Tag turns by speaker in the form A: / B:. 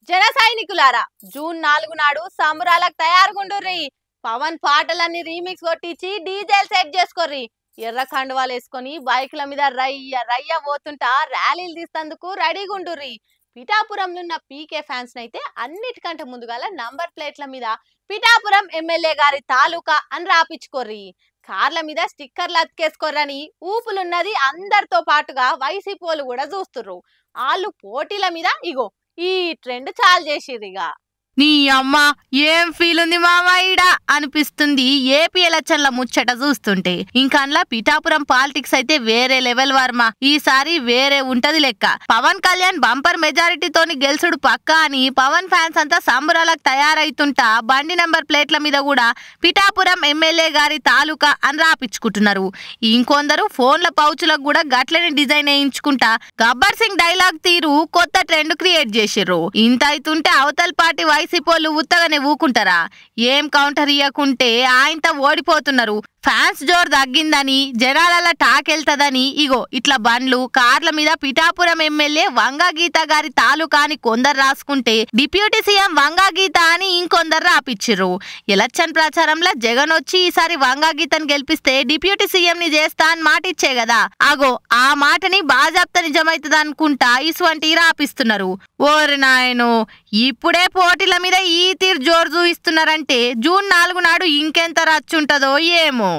A: జన సైనికులారా జూన్ 4 నాడు సంబరాలకు తయారుగుండుర్రి. పవన్ పాటలన్నీ రీమిక్స్ కొట్టించి డీజేలు సెట్ చేసుకోర్రి. ఎర్ర కండువాలు వేసుకొని బైకుల మీద రయ్య రయ్య పోతుంటా ర్యాలీలు తీస్తందుకు రెడీగుండుర్రి. పిఠాపురంలో ఉన్న పీకే ఫ్యాన్స్ అయితే అన్నిటికంటే ముందుగాల నంబర్ ప్లేట్ల మీద పిఠాపురం ఎమ్మెల్యే గారి తాలూకా అని రాపించుకోర్రి. కార్ల మీద స్టిక్కర్లు అతికేసుకోర్రని ఊపులున్నది అందరితో పాటుగా వైసీపీ వాళ్ళు కూడా చూస్తుర్రు. వాళ్ళు పోటీల మీద ఇగో ఈ ట్రెండ్ చాలు చేసిర్రిగా.
B: నీ అమ్మ ఏం ఫీల్ ఉంది మామా ఈడ అనిపిస్తుంది ఏపీ ఎలక్షన్ల ముచ్చట చూస్తుంటే. ఇంకా పిఠాపురం పాలిటిక్స్ అయితే వేరే లెవెల్ వర్మ. ఈసారి వేరే ఉంటది లెక్క. పవన్ కళ్యాణ్ బంపర్ మెజారిటీతోని గెలుసుడు పక్కా అని పవన్ ఫ్యాన్స్ అంతా సంబరాలకు తయారైతుంటా బండి నంబర్ ప్లేట్ల మీద కూడా పిఠాపురం ఎమ్మెల్యే గారి తాలూకా అని రాపించుకుంటున్నారు. ఇంకొందరు ఫోన్ల పౌచులకు కూడా గట్లని డిజైన్ వేయించుకుంటా గబ్బర్ సింగ్ డైలాగ్ తీరు కొత్త ట్రెండ్ క్రియేట్ చేసిర్రు. ఇంత అయితుంటే అవతల పార్టీ వైసీపోలు ఉత్తగానే ఊకుంటారా? ఏం కౌంటర్ ఇయ్యకుంటే ఆయనతో ఓడిపోతున్నారు. ఫ్యాన్స్ జోరు తగ్గిందని జనాల టాక్ వెళ్తదని ఇగో ఇట్లా బండ్లు కార్ల మీద పిఠాపురం ఎమ్మెల్యే వంగా గీత గారి తాలూకా అని కొందరు రాసుకుంటే డిప్యూటీ సీఎం వంగా గీత అని ఇంకొందరు రాపిచ్చిర్రు. ఎలక్షన్ ప్రచారంలో జగన్ వచ్చి ఈసారి వంగా గీతను గెలిపిస్తే డిప్యూటీ సీఎం ని చేస్తా అని మాట ఇచ్చే కదా. అగో ఆ మాటని బాజాప్త నిజమైతుంది అనుకుంటా ఇసువంటి రాపిస్తున్నారు. ఓరి నాయనో, ఇప్పుడే పోటీల మీద ఈ తీరు జోరు చూపిస్తున్నారంటే జూన్ 4 నాడు ఇంకెంత రచ్చుంటదో ఏమో.